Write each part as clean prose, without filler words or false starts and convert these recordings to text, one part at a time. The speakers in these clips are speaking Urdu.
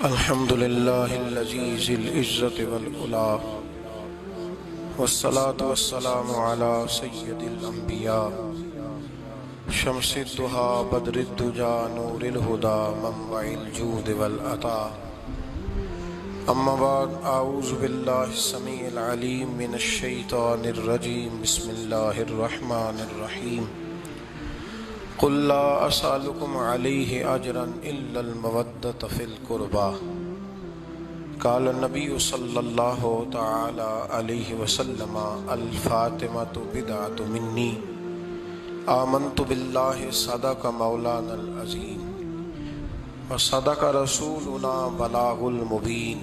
الحمد لله العزيز العزة والعلا والصلاة والسلام على سيد الأنبياء شمس الضحى بدر الدجى نور الهدى منبع الجود والعطاء أما بعد أعوذ بالله السميع العليم من الشيطان الرجيم بسم الله الرحمن الرحيم قل لا أسألكم عليه أجرا إلا المودة في القربى قال النبي صلى الله تعالى عليه وسلم الفاطمة بدعة مني آمنت بالله صدق مولانا العظيم وصدق رسولنا بلاغ المبين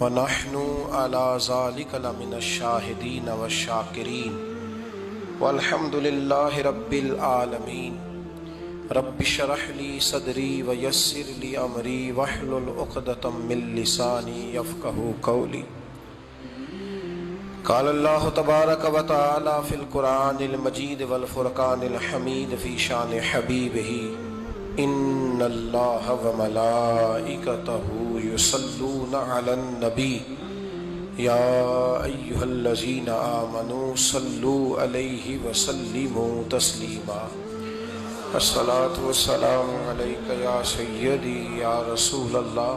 ونحن على ذلك لمن الشاهدين والشاكرين والحمد لله رب العالمين رب اشرح لي صدري ويسر لي امري واحلل عقدة من لساني يفقهوا قولي قال الله تبارك وتعالى في القرآن المجيد والفرقان الحميد في شان حبيبه إن الله وملائكته يصلون على النبي يا أيها الذين آمنوا صلوا عليه وسلموا تسليما الصلاة والسلام عليك يا سيدي يا رسول الله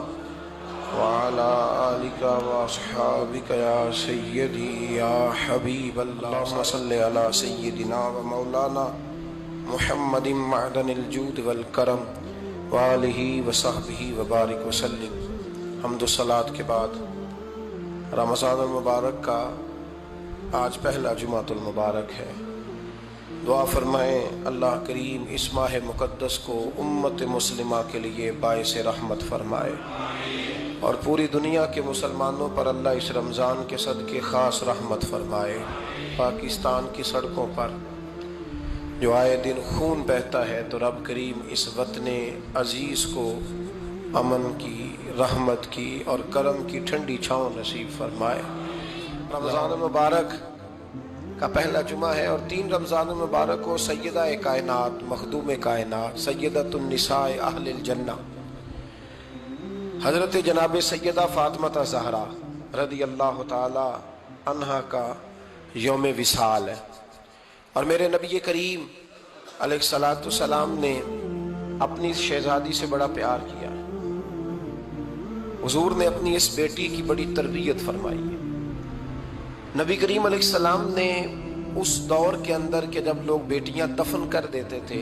وعلى آلك وأصحابك يا سيدي يا حبيب الله اللهم صل على سيدنا ومولانا محمد معدن الجود والکرم وآلہ وصحبہ وبارک وسلم۔ حمد و صلاۃ کے بعد رمضان المبارک کا آج پہلا جمعۃ المبارک ہے۔ دعا فرمائیں اللہ کریم اس ماہ مقدس کو امت مسلمہ کے لیے باعث رحمت فرمائے اور پوری دنیا کے مسلمانوں پر اللہ اس رمضان کے صدقے خاص رحمت فرمائے۔ پاکستان کی سڑکوں پر جو آئے دن خون بہتا ہے تو رب کریم اس وطن عزیز کو امن کی، رحمت کی اور کرم کی ٹھنڈی چھاؤں نصیب فرمائے۔ رمضان المبارک کا پہلا جمعہ ہے اور 3 رمضان المبارک کو سیدہ کائنات، مخدوم کائنات، سیدۃ النساء اہل الجنہ حضرت جناب سیدہ فاطمہ زہرا رضی اللہ تعالی عنہا کا یوم وصال ہے، اور میرے نبی کریم علیہ الصلاۃ والسلام نے اپنی شہزادی سے بڑا پیار کیا۔ حضور نے اپنی اس بیٹی کی بڑی تربیت فرمائی ہے۔ نبی کریم علیہ السلام نے اس دور کے اندر کہ جب لوگ بیٹیاں دفن کر دیتے تھے،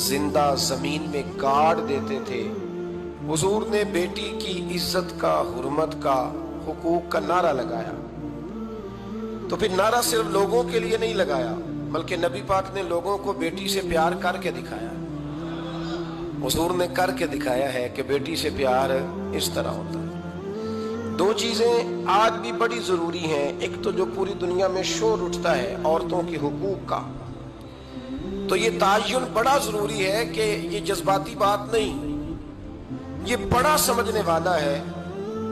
زندہ زمین میں گاڑ دیتے تھے، حضور نے بیٹی کی عزت کا، حرمت کا، حقوق کا نعرہ لگایا۔ تو پھر نعرہ صرف لوگوں کے لیے نہیں لگایا بلکہ نبی پاک نے لوگوں کو بیٹی سے پیار کر کے دکھایا۔ حضور نے کر کے دکھایا ہے کہ بیٹی سے پیار اس طرح ہوتا ہے۔ 2 چیزیں آج بھی بڑی ضروری ہیں۔ ایک تو جو پوری دنیا میں شور اٹھتا ہے عورتوں کے حقوق کا، تو یہ تعین بڑا ضروری ہے کہ یہ جذباتی بات نہیں، یہ بڑا سمجھنے والا ہے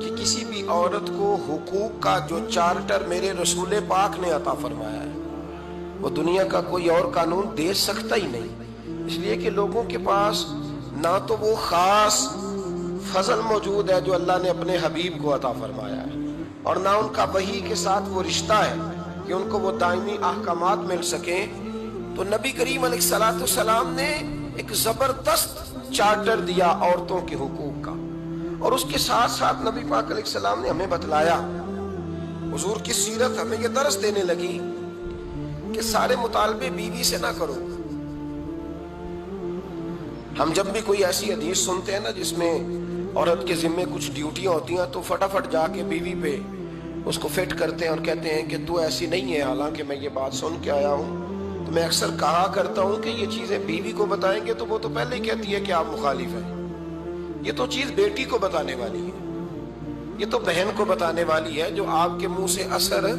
کہ کسی بھی عورت کو حقوق کا جو چارٹر میرے رسول پاک نے عطا فرمایا ہے وہ دنیا کا کوئی اور قانون دے سکتا ہی نہیں، اس لیے کہ لوگوں کے پاس نہ تو وہ خاص فضل موجود ہے جو اللہ نے اپنے حبیب کو عطا فرمایا ہے، اور نہ ان کا وحی کے ساتھ وہ رشتہ ہے کہ ان کو وہ دائمی احکامات مل سکیں۔ تو نبی کریم علیہ الصلاۃ والسلام نے ایک زبردست چارٹر دیا عورتوں کے حقوق کا، اور اس کے ساتھ ساتھ نبی پاک علیہ السلام نے ہمیں بتلایا، حضور کی سیرت ہمیں یہ درس دینے لگی کہ سارے مطالبے بیوی سے نہ کرو۔ ہم جب بھی کوئی ایسی حدیث سنتے ہیں نا جس میں عورت کے ذمے کچھ ڈیوٹیاں ہوتی ہیں تو فٹافٹ جا کے بیوی پہ اس کو فٹ کرتے ہیں اور کہتے ہیں کہ تو ایسی نہیں ہے، حالانکہ میں یہ بات سن کے آیا ہوں۔ تو میں اکثر کہا کرتا ہوں کہ یہ چیزیں بیوی کو بتائیں گے تو وہ تو پہلے ہی کہتی ہے کہ آپ مخالف ہیں، یہ تو چیز بیٹی کو بتانے والی ہے، یہ تو بہن کو بتانے والی ہے جو آپ کے منہ سے اثر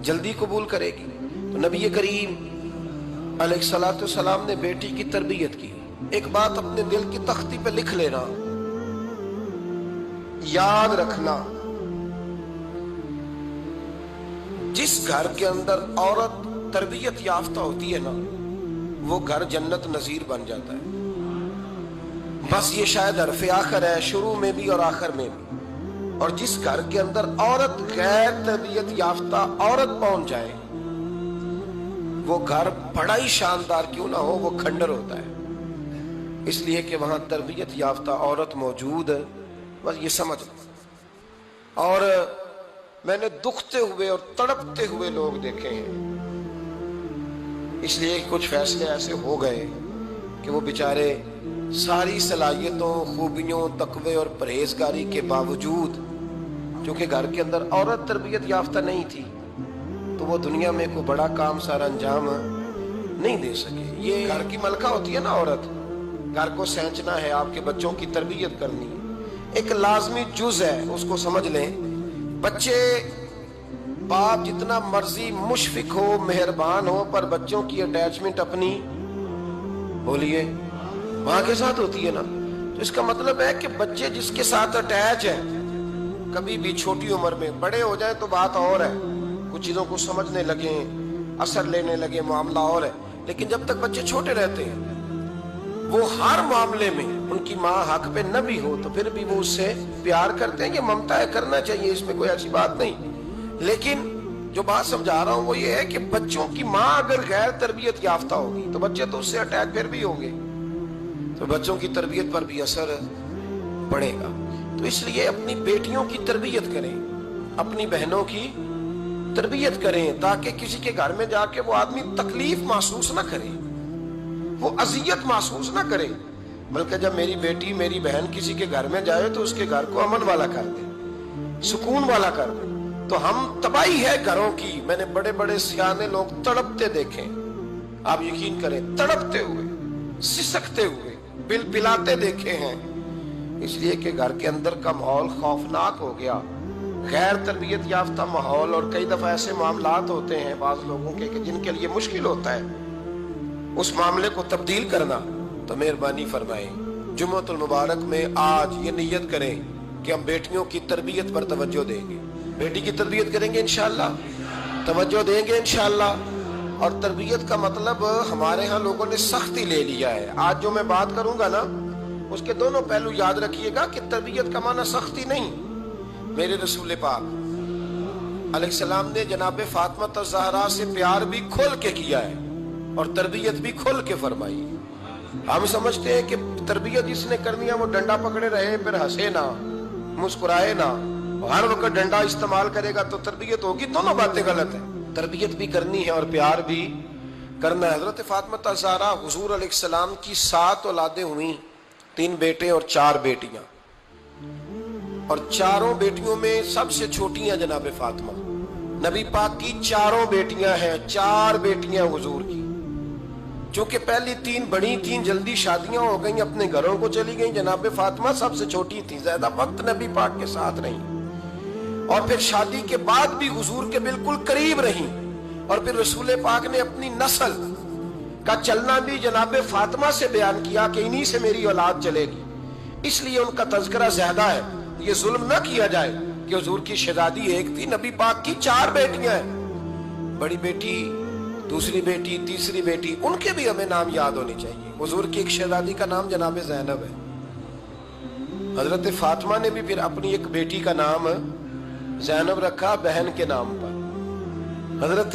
جلدی قبول کرے گی۔ تو نبی کریم علیہ الصلاۃ والسلام نے بیٹی کی تربیت کی۔ ایک بات اپنے دل کی تختی پہ لکھ لینا، یاد رکھنا، جس گھر کے اندر عورت تربیت یافتہ ہوتی ہے نا وہ گھر جنت نظیر بن جاتا ہے۔ بس یہ شاید حرف آخر ہے، شروع میں بھی اور آخر میں بھی۔ اور جس گھر کے اندر عورت غیر تربیت یافتہ عورت پہنچ جائے، وہ گھر بڑا ہی شاندار کیوں نہ ہو، وہ کھنڈر ہوتا ہے، اس لیے کہ وہاں تربیت یافتہ عورت موجود ہے۔ بس یہ سمجھ لو۔ اور میں نے دکھتے ہوئے اور تڑپتے ہوئے لوگ دیکھے ہیں، اس لیے کچھ فیصلے ایسے ہو گئے کہ وہ بیچارے ساری صلاحیتوں، خوبیوں، تقوی اور پرہیزگاری کے باوجود، چونکہ گھر کے اندر عورت تربیت یافتہ نہیں تھی، تو وہ دنیا میں کوئی بڑا کام سارا انجام نہیں دے سکے۔ یہ گھر کی ملکہ ہوتی ہے نا عورت، گھر کو سینچنا ہے، آپ کے بچوں کی تربیت کرنی ہے، ایک لازمی جز ہے، اس کو سمجھ لیں۔ بچے باپ جتنا مرضی مشفق ہو، مہربان ہو، پر بچوں کی اٹیچمنٹ اپنی بولیے ماں کے ساتھ ہوتی ہے نا، تو اس کا مطلب ہے کہ بچے جس کے ساتھ اٹیچ ہے، کبھی بھی چھوٹی عمر میں، بڑے ہو جائیں تو بات اور ہے، کچھ چیزوں کو سمجھنے لگیں، اثر لینے لگے، معاملہ اور ہے، لیکن جب تک بچے چھوٹے رہتے ہیں، وہ ہر معاملے میں ان کی ماں حق پہ نہ بھی ہو تو پھر بھی وہ اس سے پیار کرتے ہیں، یہ ممتا ہے، کرنا چاہیے، اس میں کوئی ایسی بات نہیں۔ لیکن جو بات سمجھا رہا ہوں وہ یہ ہے کہ بچوں کی ماں اگر غیر تربیت یافتہ ہوگی تو بچے تو اس سے اٹیچ پھر بھی ہوں گے، تو بچوں کی تربیت پر بھی اثر پڑے گا۔ تو اس لیے اپنی بیٹیوں کی تربیت کریں، اپنی بہنوں کی تربیت کریں، تاکہ کسی کے گھر میں جا کے وہ آدمی تکلیف محسوس نہ کرے، وہ اذیت محسوس نہ کرے، بلکہ جب میری بیٹی، میری بہن کسی کے گھر میں جائے تو اس کے گھر کو امن والا کر دے، سکون والا کر دے۔ تو ہم تباہی ہے گھروں کی، میں نے بڑے بڑے سیانے لوگ تڑپتے دیکھے، آپ یقین کریں، تڑپتے ہوئے، سسکتے ہوئے، بل بلاتے دیکھے ہیں، اس لیے کہ گھر کے اندر کا ماحول خوفناک ہو گیا، غیر تربیت یافتہ ماحول۔ اور کئی دفعہ ایسے معاملات ہوتے ہیں بعض لوگوں کے کہ جن کے لیے مشکل ہوتا ہے اس معاملے کو تبدیل کرنا، تو مہربانی فرمائیں جمعۃ المبارک میں آج یہ نیت کریں کہ ہم بیٹیوں کی تربیت پر توجہ دیں گے، بیٹی کی تربیت کریں گے انشاءاللہ، توجہ دیں گے انشاءاللہ۔ اور تربیت کا مطلب ہمارے ہاں لوگوں نے سختی لے لیا ہے۔ آج جو میں بات کروں گا نا اس کے دونوں پہلو یاد رکھیے گا کہ تربیت کا معنی سختی نہیں۔ میرے رسول پاک علیہ السلام نے جناب فاطمہ الزہرا سے پیار بھی کھول کے کیا ہے اور تربیت بھی کھول کے فرمائی۔ ہم سمجھتے ہیں کہ تربیت جس نے کرنی ہے وہ ڈنڈا پکڑے رہے، پھر ہنسے نہ، مسکرائے نہ، ہر وقت ڈنڈا استعمال کرے گا تو تربیت ہوگی، دونوں باتیں غلط ہیں۔ تربیت بھی کرنی ہے اور پیار بھی کرنا ہے۔ حضرت فاطمہ الزہرا حضور علیہ السلام کی 7 اولادیں ہوئیں، 3 بیٹے اور 4 بیٹیاں، اور چاروں بیٹیوں میں سب سے چھوٹی ہیں جناب فاطمہ۔ نبی پاک کی 4 بیٹیاں ہیں، 4 بیٹیاں حضور کی، چونکہ پہلی 3 بڑی تھیں، جلدی شادیاں ہو گئیں، اپنے گھروں کو چلی گئیں، جناب فاطمہ سب سے چھوٹی تھی، زیادہ وقت نبی پاک کے ساتھ رہیں، اور پھر شادی کے بعد بھی حضور کے بالکل قریب رہیں، اور پھر رسول پاک نے اپنی نسل کا چلنا بھی جناب فاطمہ سے بیان کیا کہ انہی سے میری اولاد چلے گی، اس لیے ان کا تذکرہ زیادہ ہے۔ یہ ظلم نہ کیا جائے کہ حضور کی شہزادی ایک تھی، نبی پاک کی 4 بیٹیاں ہیں، بڑی بیٹی، دوسری بیٹی، تیسری بیٹی، ان کے بھی ہمیں نام یاد ہونے چاہیے۔ حضور کی ایک شہزادی کا نام جناب زینب ہے، حضرت فاطمہ نے بھی پھر اپنی ایک بیٹی کا نام زینب رکھا بہن کے نام پر۔ حضرت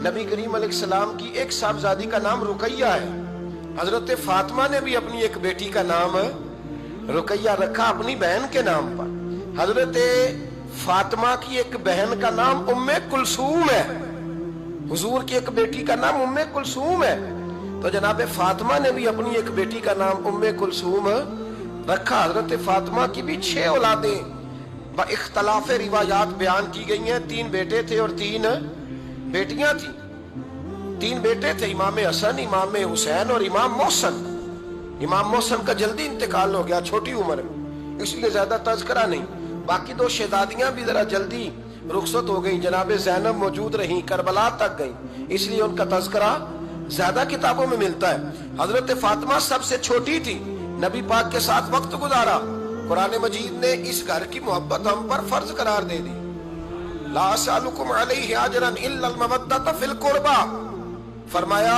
نبی کریم علیہ السلام کی ایک صاحبزادی کا نام رقیہ ہے، حضرت فاطمہ نے بھی اپنی ایک بیٹی کا نام رقیہ رکھا اپنی بہن کے نام پر۔ حضرت فاطمہ کی ایک بہن کا نام ام کلثوم ہے، حضور کی ایک بیٹی کا نام ام کلثوم ہے، تو جناب فاطمہ نے بھی اپنی ایک بیٹی کا نام ام کلثوم رکھا۔ حضرت فاطمہ کی بھی 6 اولادیں با اختلاف روایات بیان کی گئی ہیں، 3 بیٹے تھے اور 3 بیٹیاں تھیں۔ 3 بیٹے تھے، امام حسن، امام حسین اور امام محسن۔ امام محسن کا جلدی انتقال ہو گیا چھوٹی عمر میں، اس لیے زیادہ تذکرہ نہیں۔ باقی 2 شہزادیاں بھی ذرا جلدی رخصت ہو گئیں، جناب زینب موجود رہیں، کربلا تک گئیں، اس لیے ان کا تذکرہ زیادہ کتابوں میں ملتا ہے۔ حضرت فاطمہ سب سے چھوٹی تھی، نبی پاک کے ساتھ وقت گزارا، قرآن مجید نے اس گھر کی محبت ہم پر فرض قرار دے دی۔ لا اسألکم علیہ اجرا الا المودۃ فی القربى، فرمایا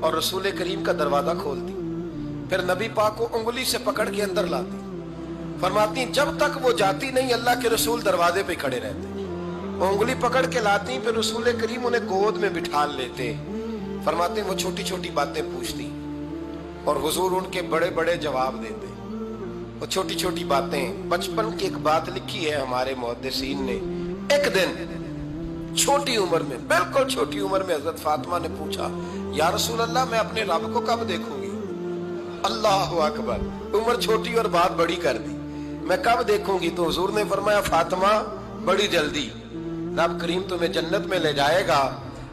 اور رسول کریم کا دروازہ کھولتی، پھر نبی پاک کو انگلی سے پکڑ کے اندر لاتی، فرماتی جب تک وہ جاتی نہیں اللہ کے رسول دروازے پہ کھڑے رہتے، وہ انگلی پکڑ کے لاتی، پھر رسول کریم انہیں گود میں بٹھا لیتے، فرماتے وہ چھوٹی چھوٹی باتیں پوچھتی اور حضور ان کے بڑے بڑے جواب دیتے۔ وہ چھوٹی چھوٹی باتیں، بچپن کی ایک بات لکھی ہے ہمارے محدثین نے، ایک دن چھوٹی عمر میں، بالکل چھوٹی عمر میں حضرت فاطمہ نے پوچھا یا رسول اللہ میں اپنے رب کو کب دیکھوں گی؟ اللہ اکبر، عمر چھوٹی اور بات بڑی کر دی، میں کب دیکھوں گی؟ تو حضور نے فرمایا فاطمہ بڑی جلدی، رب کریم تمہیں جنت میں لے جائے گا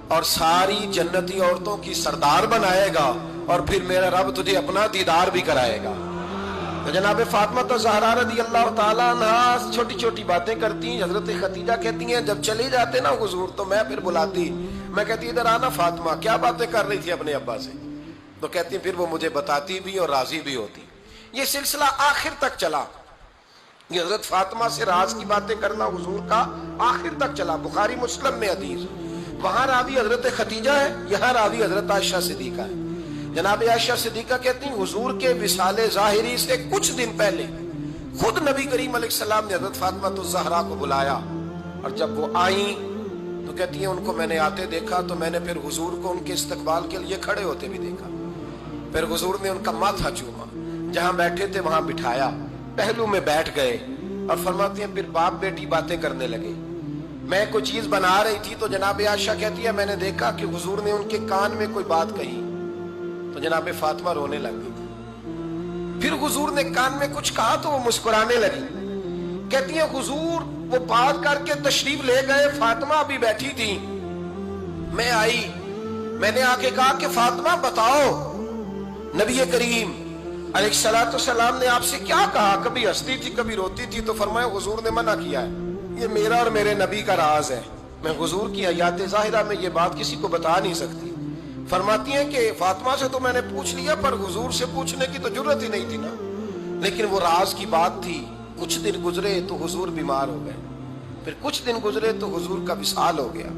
اور ساری جنتی عورتوں کی سردار بنائے گا، اور پھر میرا رب تجھے اپنا دیدار بھی کرائے گا۔ تو جناب فاطمہ الزہرا رضی اللہ تعالیٰ عنہا چھوٹی چھوٹی باتیں کرتی ہیں۔ حضرت خدیجہ کہتی ہیں جب چلے جاتے نا حضور تو میں پھر بلاتی، میں کہتی ادھر آنا فاطمہ، کیا باتیں کر رہی تھی اپنے ابا سے؟ تو کہتی ہیں پھر وہ مجھے بتاتی بھی اور راضی بھی ہوتی۔ یہ سلسلہ آخر تک چلا، یہ حضرت فاطمہ سے راز کی باتیں کرنا حضور کا آخر تک چلا۔ بخاری مسلم میں حدیث، وہاں راوی حضرت خدیجہ ہے، یہاں راوی حضرت عائشہ صدیقہ ہے۔ جناب عائشہ صدیقہ کہتی ہیں حضور کے وصال ظاہری سے کچھ دن پہلے خود نبی کریم علیہ السلام نے حضرت فاطمہ الزہرا کو بلایا، اور جب وہ آئیں تو کہتی ہیں ان کو میں نے آتے دیکھا تو میں نے پھر حضور کو ان کے استقبال کے لیے کھڑے ہوتے بھی دیکھا، پھر حضور نے ان کا ماتھا چوما، جہاں بیٹھے تھے وہاں بٹھایا، پہلو میں بیٹھ گئے، اور فرماتی ہیں پھر باپ بیٹی باتیں کرنے لگے۔ میں کوئی چیز بنا رہی تھی تو جناب عائشہ کہتی ہے میں نے دیکھا کہ حضور نے ان کے کان میں کوئی بات کہی تو جناب فاطمہ رونے لگ گئی، پھر حضور نے کان میں کچھ کہا تو وہ مسکرانے لگی۔ کہتی ہیں حضور وہ بات کر کے تشریف لے گئے، فاطمہ ابھی بیٹھی تھی، میں آئی، میں نے آ کے کہا کہ فاطمہ بتاؤ نبی کریم علیہ الصلوۃ والسلام نے آپ سے کیا کہا؟ کبھی ہنستی تھی کبھی روتی تھی، تو فرمایا حضور نے منع کیا ہے، یہ میرا اور میرے نبی کا راز ہے، میں حضور کی حیات ظاہرہ میں یہ بات کسی کو بتا نہیں سکتی۔ فرماتی ہیں کہ فاطمہ سے تو میں نے پوچھ لیا پر حضور سے پوچھنے کی تو جرت ہی نہیں تھی نا، لیکن وہ راز کی بات تھی۔ کچھ دن گزرے تو حضور بیمار ہو گئے، پھر کچھ دن گزرے تو حضور کا وصال ہو گیا۔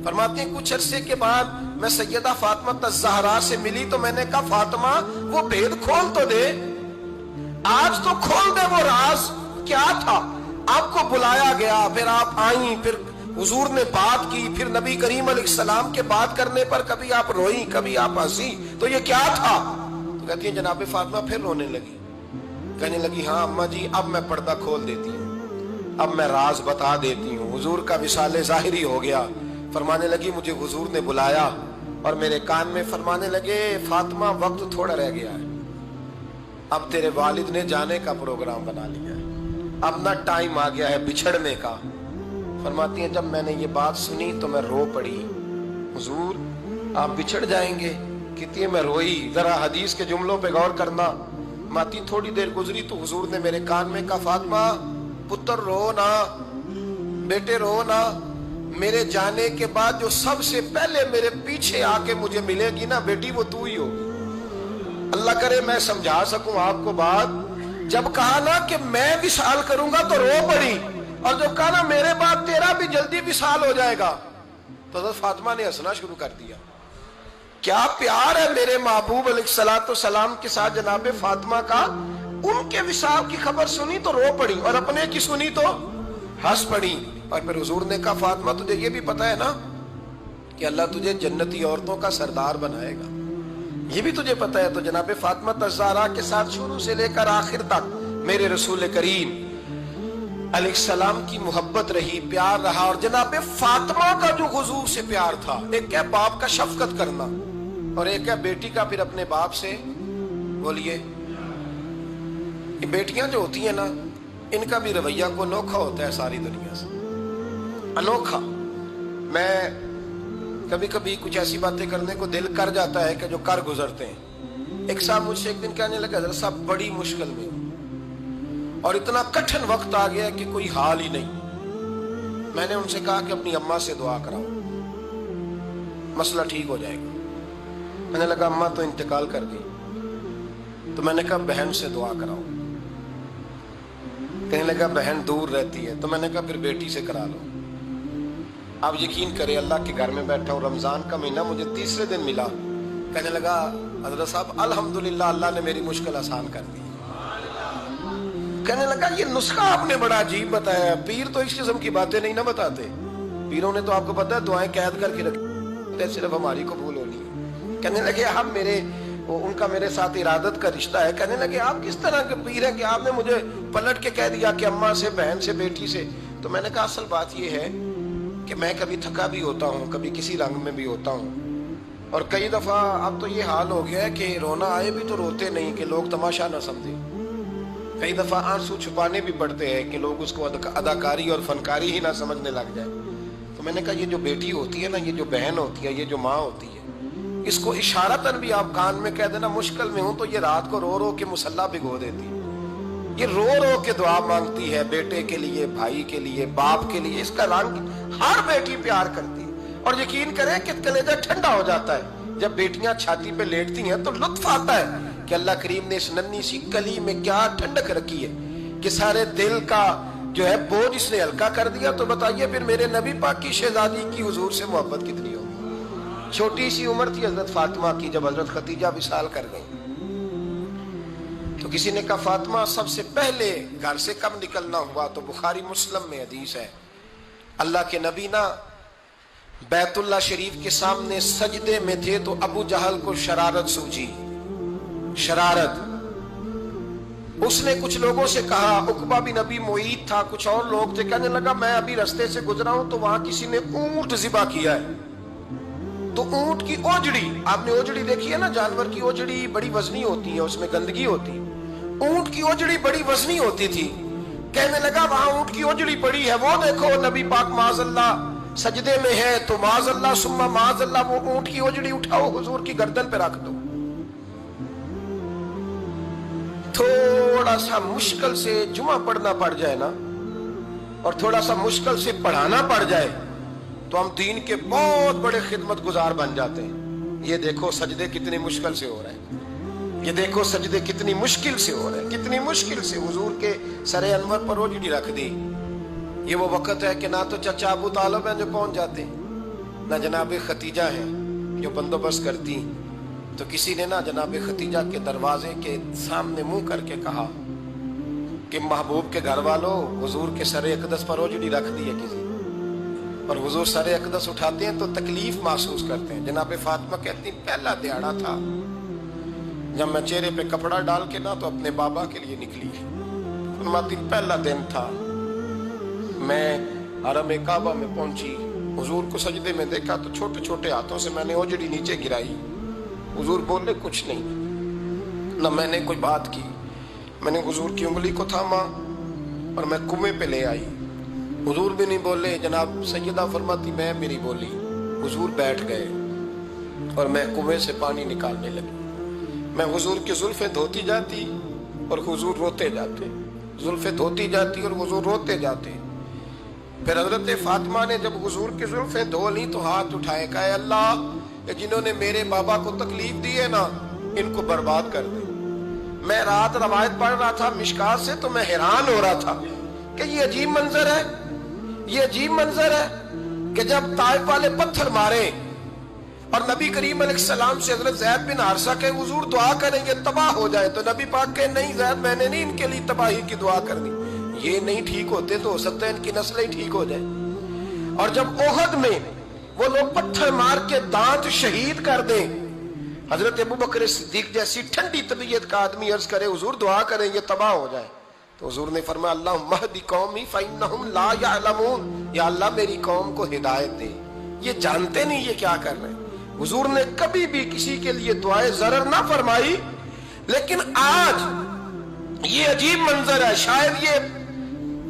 فرماتے ہیں کچھ عرصے کے بعد میں سیدہ فاطمہ الزہرا سے ملی تو میں نے کہا فاطمہ وہ بھید کھول تو دے، آج تو کھول دے وہ راز کیا تھا۔ آپ کو بلایا گیا، پھر آپ آئیں، پھر حضور نے بات کی، پھر نبی کریم علیہ السلام کے بات کرنے پر کبھی آپ روئیں کبھی آپ ہنسی، تو یہ کیا تھا؟ تو کہتی ہیں جناب فاطمہ پھر رونے لگی، کہنے لگی ہاں اماں جی اب میں پردہ کھول دیتی ہوں، اب میں راز بتا دیتی ہوں۔ حضور کا وصال ظاہری ہو گیا، فرمانے لگی مجھے حضور نے بلایا اور میرے کان میں فرمانے لگے فاطمہ وقت تھوڑا رہ گیا ہے، اب تیرے والد نے جانے کا پروگرام بنا لیا ہے، اب نہ ٹائم آ گیا ہے بچھڑنے کا۔ فرماتی ہیں جب میں نے یہ بات سنی تو میں رو پڑی، حضور آپ بچھڑ جائیں گے؟ کہتی ہے میں روئی۔ ذرا حدیث کے جملوں پہ غور کرنا، ماتی تھوڑی دیر گزری تو حضور نے میرے کان میں کہا فاطمہ پتر رو نا، بیٹے رو نا، میرے جانے کے بعد جو سب سے پہلے میرے پیچھے آ کے مجھے ملے گی نا بیٹی وہ تو ہی ہوگی۔ اللہ کرے میں سمجھا سکوں آپ کو بات، جب کہا نا کہ میں وصال کروں گا تو رو پڑی، اور جب کہا نا میرے بعد تیرا بھی جلدی وصال ہو جائے گا تو حضرت فاطمہ نے ہنسنا شروع کر دیا۔ کیا پیار ہے میرے محبوب علیہ الصلوۃ والسلام کے ساتھ جناب فاطمہ کا۔ ان کے وصال کی خبر سنی تو رو پڑی اور اپنے کی سنی تو ہنس پڑی۔ اور پھر حضور نے کہا فاطمہ تجھے یہ بھی پتا ہے نا کہ اللہ تجھے جنتی عورتوں کا سردار بنائے گا، یہ بھی تجھے پتا ہے۔ تو جناب فاطمہ الزہرا کے ساتھ شروع سے لے کر آخر تک میرے رسول کریم علیہ السلام کی محبت رہی، پیار رہا۔ اور جناب فاطمہ کا جو حضور سے پیار تھا، ایک ہے باپ کا شفقت کرنا اور ایک ہے بیٹی کا پھر اپنے باپ سے، بولیے یہ بیٹیاں جو ہوتی ہیں نا ان کا بھی رویہ کو انوکھا ہوتا ہے ساری دنیا سے، انوکھا۔ میں کبھی کبھی کچھ ایسی باتیں کرنے کو دل کر جاتا ہے کہ جو کر گزرتے ہیں۔ ایک صاحب مجھ سے ایک دن کہنے لگا حضرت صاحب بڑی مشکل میں اور اتنا کٹھن وقت آ گیا کہ کوئی حال ہی نہیں۔ میں نے ان سے کہا کہ اپنی اماں سے دعا کراؤ، مسئلہ ٹھیک ہو جائے گا۔ میں نے لگا اماں تو انتقال کر گئی، تو میں نے کہا بہن سے دعا کراؤ۔ کہنے لگا بہن دور رہتی ہے، تو میں نے کہا پھر بیٹی سے کرا لو۔ آپ یقین کریں اللہ کے گھر میں بیٹھا ہوں، رمضان کا مہینہ مجھے تیسرے دن ملا، کہنے لگا حضرت صاحب الحمدللہ اللہ نے میری مشکل آسان کر دی. کہنے لگا یہ نسخہ آپ نے بڑا عجیب بتایا, پیر تو اس قسم کی باتیں نہیں نہ بتاتے, پیروں نے تو آپ کو پتہ ہے دعائیں قید کر کے رکھی, صرف ہماری قبول ہونی ہے. کہنے لگے آپ ان کا میرے ساتھ ارادت کا رشتہ ہے. کہنے لگے آپ کس طرح کے پیر ہیں کہ آپ نے مجھے پلٹ کے کہہ دیا کہ اماں سے, بہن سے, بیٹی سے. تو میں نے کہا اصل بات یہ ہے کہ میں کبھی تھکا بھی ہوتا ہوں, کبھی کسی رنگ میں بھی ہوتا ہوں, اور کئی دفعہ اب تو یہ حال ہو گیا ہے کہ رونا آئے بھی تو روتے نہیں کہ لوگ تماشا نہ سمجھیں. کئی دفعہ آنسو چھپانے بھی پڑتے ہیں کہ لوگ اس کو اداکاری اور فنکاری ہی نہ سمجھنے لگ جائے. تو میں نے کہا یہ جو بیٹی ہوتی ہے نا, یہ جو بہن ہوتی ہے, یہ جو ماں ہوتی ہے, اس کو اشارتاً بھی آپ کان میں کہہ دینا مشکل میں ہوں تو یہ رات کو رو رو کے مصلی بھگو دیتی ہے. یہ رو رو کے دعا مانگتی ہے بیٹے کے لیے, بھائی کے لیے, باپ کے لیے. اس کا رنگ ہر بیٹی پیار کرتی ہے, اور یقین کریں کہ کلیجہ ٹھنڈا ہو جاتا ہے جب بیٹیاں چھاتی پہ لیٹتی ہیں تو لطف آتا ہے کہ اللہ کریم نے اس ننھی سی کلی میں کیا ٹھنڈک رکھی ہے کہ سارے دل کا جو ہے بوجھ اس نے ہلکا کر دیا. تو بتائیے پھر میرے نبی پاک کی شہزادی کی حضور سے محبت کتنی ہوگی. چھوٹی سی عمر تھی حضرت فاطمہ کی جب حضرت خدیجہ وصال کر گئی. تو کسی نے کہا فاطمہ سب سے پہلے گھر سے کب نکلنا ہوا, تو بخاری مسلم میں حدیث ہے اللہ کے نبی نا بیت اللہ شریف کے سامنے سجدے میں تھے تو ابو جہل کو شرارت سوجی. شرارت, اس نے کچھ لوگوں سے کہا, عقبہ بن ابی معیط تھا, کچھ اور لوگ تھے, کہنے لگا میں ابھی رستے سے گزرا ہوں تو وہاں کسی نے اونٹ ذبح کیا ہے. تو اونٹ کی اوجڑی, آپ نے اوجڑی دیکھی ہے نا, جانور کی اوجڑی بڑی وزنی ہوتی ہے, اس میں گندگی ہوتی. اونٹ کی اوجڑی بڑی وزنی ہوتی تھی. کہنے لگا وہاں اونٹ کی اوجڑی پڑی ہے, وہ دیکھو نبی پاک معاذ اللہ سجدے میں ہے, تو معاذ اللہ ثم معاذ اللہ وہ اونٹ کی اوجڑی اٹھاؤ حضور کی گردن پہ رکھ دو. تھوڑا سا مشکل سے جمعہ پڑھنا پڑ جائے نا, اور تھوڑا سا مشکل سے پڑھانا پڑ جائے تو ہم دین کے بہت بڑے خدمت گزار بن جاتے ہیں. یہ دیکھو سجدے کتنی مشکل سے ہو رہے ہیں, یہ دیکھو سجدے کتنی مشکل سے ہو رہے ہیں, کتنی مشکل سے حضور کے سر انور پر اوجڑی رکھ دی. یہ وہ وقت ہے کہ نہ تو چچا ابو طالب ہیں جو پہنچ جاتے ہیں, نہ جناب ختیجہ ہیں جو بندوبست کرتی. تو کسی نے نا جناب ختیجہ کے دروازے کے سامنے منہ کر کے کہا کہ محبوب کے گھر والوں حضور کے سر اقدس پر اوجڑی رکھ دی ہے کسی, اور حضور سر اقدس اٹھاتے ہیں تو تکلیف محسوس کرتے ہیں. جناب فاطمہ کہتی پہلا دیہڑا تھا جب میں چہرے پہ کپڑا ڈال کے نا تو اپنے بابا کے لیے نکلی. فرماتی پہلا دن تھا, میں حرم کعبہ میں پہنچی, حضور کو سجدے میں دیکھا تو چھوٹے چھوٹے ہاتھوں سے میں نے اوجڑی نیچے گرائی. حضور بولے کچھ نہیں, نہ میں نے کوئی بات کی. میں نے حضور کی انگلی کو تھاما اور میں کنویں پہ لے آئی. حضور بھی نہیں بولے. جناب سیدہ فرماتی میں بھی نہیں بولی. حضور بیٹھ گئے اور میں کنویں سے پانی نکالنے لگی. میں حضور کی زلفیں دھوتی جاتی اور حضور روتے جاتے, زلفیں دھوتی جاتی اور حضور روتے جاتے. پھر حضرت فاطمہ نے جب حضور کی زلفیں دھو لی تو ہاتھ اٹھائے, کہا اللہ جنہوں نے میرے بابا کو تکلیف دی ہے نا ان کو برباد کر دے. میں رات روایت پڑھ رہا تھا مشکات سے تو میں حیران ہو رہا تھا کہ یہ عجیب منظر ہے, یہ عجیب منظر ہے کہ جب طائف والے پتھر مارے اور نبی کریم علیہ السلام سے حضرت زید بن حارثہ کہ حضور دعا کریں یہ تباہ ہو جائے, تو نبی پاک کہ نہیں زید میں نے نہیں ان کے لیے تباہی کی دعا کر دی, یہ نہیں ٹھیک ہوتے تو ہو سکتا ہے ان کی نسلیں ٹھیک ہو جائے. اور جب احد میں وہ لوگ پتھر مار کے دانت شہید کر دیں, حضرت ابوبکر صدیق جیسی ٹھنڈی طبیعت کا آدمی عرض کرے حضور دعا کریں یہ تباہ ہو جائے, تو حضور نے فرمایا اللہم اہد قومی فإنہم لا یعلمون, یا اللہ میری قوم کو ہدایت دے, یہ جانتے نہیں یہ کیا کر رہے ہیں. حضور نے کبھی بھی کسی کے لیے دعائے ضرر نہ فرمائی, لیکن آج یہ عجیب منظر ہے. شاید یہ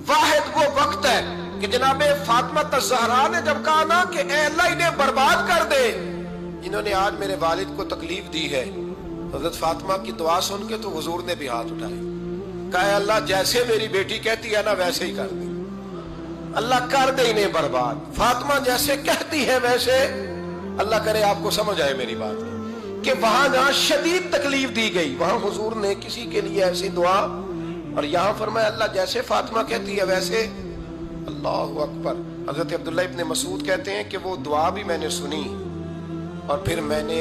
واحد وہ وقت ہے کہ جناب فاطمہ الزہرا نے جب کہا نا کہ اے اللہ انہیں برباد کر دے, انہوں نے آج میرے والد کو تکلیف دی ہے. حضرت فاطمہ کی دعا سن کے تو حضور نے بھی ہاتھ اٹھائے, کہا اللہ جیسے میری بیٹی کہتی ہے نا ویسے ہی کر دے, اللہ کر دے انہیں برباد. فاطمہ جیسے کہتی ہے ویسے, اللہ کرے آپ کو سمجھ آئے میری بات کہ وہاں جہاں شدید تکلیف دی گئی وہاں حضور نے کسی کے لیے ایسی دعا, اور یہاں فرمایا اللہ جیسے فاطمہ کہتی ہے ویسے. اللہ اکبر. حضرت عبداللہ ابن مسعود کہتے ہیں کہ وہ دعا بھی میں نے سنی اور پھر میں نے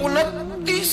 29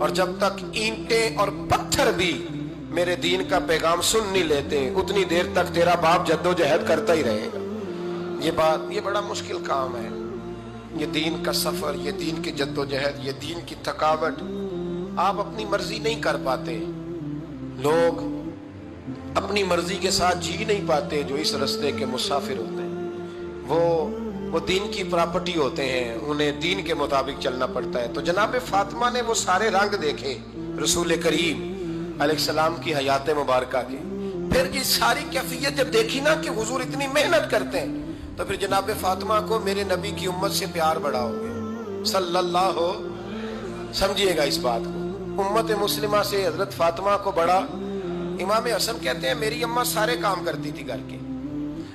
اور جب تک اینٹیں اور پتھر بھی میرے دین کا پیغام سن نہیں لیتے اتنی دیر تک تیرا باپ جدوجہد کرتا ہی رہے گا۔ یہ بڑا مشکل کام ہے، یہ دین کا سفر، یہ دین کی جدوجہد، یہ دین کی تھکاوٹ۔ آپ اپنی مرضی نہیں کر پاتے، لوگ اپنی مرضی کے ساتھ جی نہیں پاتے جو اس رستے کے مسافر ہوتے ہیں، وہ دین کی پراپرٹی ہوتے ہیں، انہیں دین کے مطابق چلنا پڑتا ہے۔ تو جناب فاطمہ نے وہ سارے رنگ دیکھے رسول کریم علیہ السلام کی حیات مبارکہ کے، پھر یہ ساری کیفیت جب دیکھی نا کہ حضور اتنی محنت کرتے ہیں، تو پھر جناب فاطمہ کو میرے نبی کی امت سے پیار بڑا ہو گیا صلی اللہ ہو۔ سمجھیے گا اس بات کو، امت مسلمہ سے حضرت فاطمہ کو بڑا۔ امام حسن کہتے ہیں میری اماں سارے کام کرتی تھی گھر کے،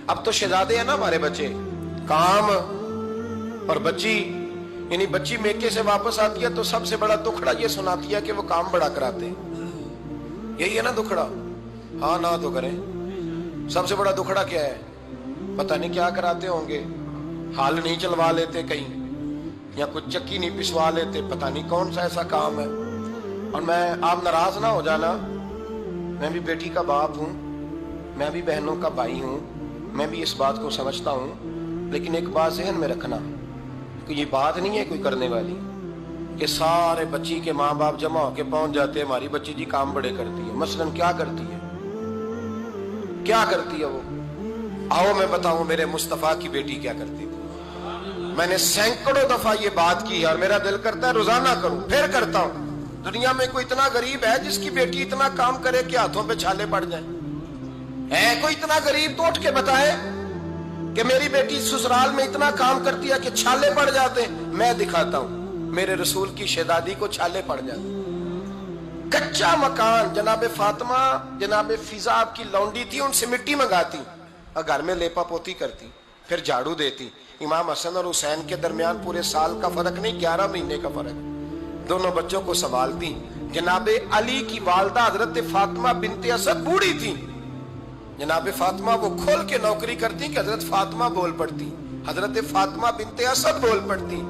اب تو شہزادے ہیں نا ہمارے بچے، کام اور بچی، یعنی بچی میکے سے واپس آتی ہے تو سب سے بڑا دکھڑا یہ سناتی ہے کہ وہ کام بڑا کراتے ہیں۔ یہی ہے نا دکھڑا؟ ہاں نہ تو کریں، سب سے بڑا دکھڑا کیا ہے؟ پتہ نہیں کیا کراتے ہوں گے، ہال نہیں چلوا لیتے کہیں، یا کچھ چکی نہیں پسوا لیتے، پتہ نہیں کون سا ایسا کام ہے۔ اور آپ ناراض نہ ہو جانا، میں بھی بیٹی کا باپ ہوں، میں بھی بہنوں کا بھائی ہوں، میں بھی اس بات کو سمجھتا ہوں، لیکن ایک بات ذہن میں رکھنا کہ یہ بات نہیں ہے کوئی کرنے والی کہ سارے بچی کے ماں باپ جمع ہو کے پہنچ جاتے ہیں ہماری بچی جی کام بڑے کرتی ہے۔ مثلاً کیا کرتی ہے؟ کیا کرتی ہے وہ؟ آؤ میں بتاؤں میرے مصطفیٰ کی بیٹی کیا کرتی تھی۔ میں نے سینکڑوں دفعہ یہ بات کی اور میرا دل کرتا ہے روزانہ کروں، پھر کرتا ہوں۔ دنیا میں کوئی اتنا غریب ہے جس کی بیٹی اتنا کام کرے کہ ہاتھوں پہ چھالے پڑ جائیں؟ ہے کوئی اتنا غریب؟ تو اٹھ کے بتائے کہ میری بیٹی سسرال میں اتنا کام کرتی ہے کہ چھالے پڑ جاتے ہیں۔ میں دکھاتا ہوں میرے رسول کی شہزادی کو چھالے پڑ جاتے۔ کچا مکان، جناب فاطمہ جناب فضا آپ کی لونڈی تھی، ان سے مٹی منگاتی اور گھر میں لیپا پوتی کرتی، پھر جھاڑو دیتی۔ امام حسن اور حسین کے درمیان پورے سال کا فرق نہیں، 11 مہینے کا فرق، دونوں بچوں کو سنبھالتی۔ جناب علی کی والدہ حضرت فاطمہ بنت اسد بوڑھی تھی، جناب فاطمہ وہ کھول کے نوکری کرتی کہ حضرت فاطمہ بول پڑتی، حضرت فاطمہ بنت اسد بول پڑتی،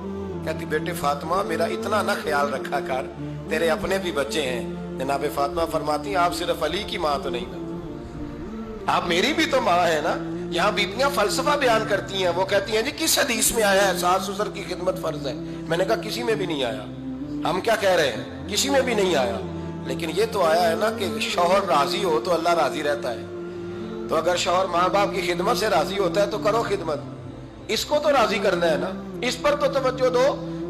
کہتی بیٹے فاطمہ میرا اتنا نہ خیال رکھا کر، تیرے اپنے بھی بچے ہیں۔ جناب فاطمہ فرماتی آپ صرف علی کی ماں تو نہیں نا، آپ میری بھی تو ماں ہے نا۔ یہاں بیبیاں فلسفہ بیان کرتی ہیں، وہ کہتی ہیں جی کس حدیث میں آیا ہے ساس سسر کی خدمت فرض ہے؟ میں نے کہا کسی میں بھی نہیں آیا۔ ہم کیا کہہ رہے ہیں؟ کسی میں بھی نہیں آیا، لیکن یہ تو آیا ہے نا کہ شوہر راضی ہو تو اللہ راضی رہتا ہے۔ تو اگر شوہر ماں باپ کی خدمت سے راضی ہوتا ہے تو کرو خدمت، اس کو تو راضی کرنا ہے نا، اس پر تو توجہ دو۔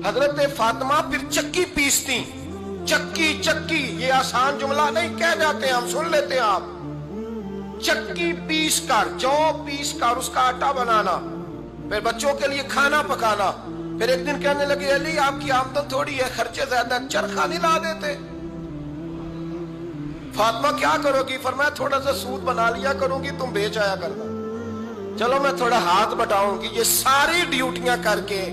حضرت فاطمہ پھر چکی پیستی، چکی چکی، یہ آسان جملہ نہیں، کہہ جاتے ہیں ہم، سن لیتے ہیں آپ۔ چکی پیس کر، جو پیس کر اس کا آٹا بنانا، پھر بچوں کے لیے کھانا پکانا۔ پھر ایک دن کہنے لگے علی آپ کی آمدن تھوڑی ہے، خرچے زیادہ، چرخہ نہیں لا دیتے؟ فاطمہ کیا کرو گی؟ فرمایا تھوڑا سا سود بنا لیا کروں گی، تم بیچ آیا کرنا۔ چلو میں تھوڑا ہاتھ بٹاؤں گی۔ یہ ساری ڈیوٹیاں کر کے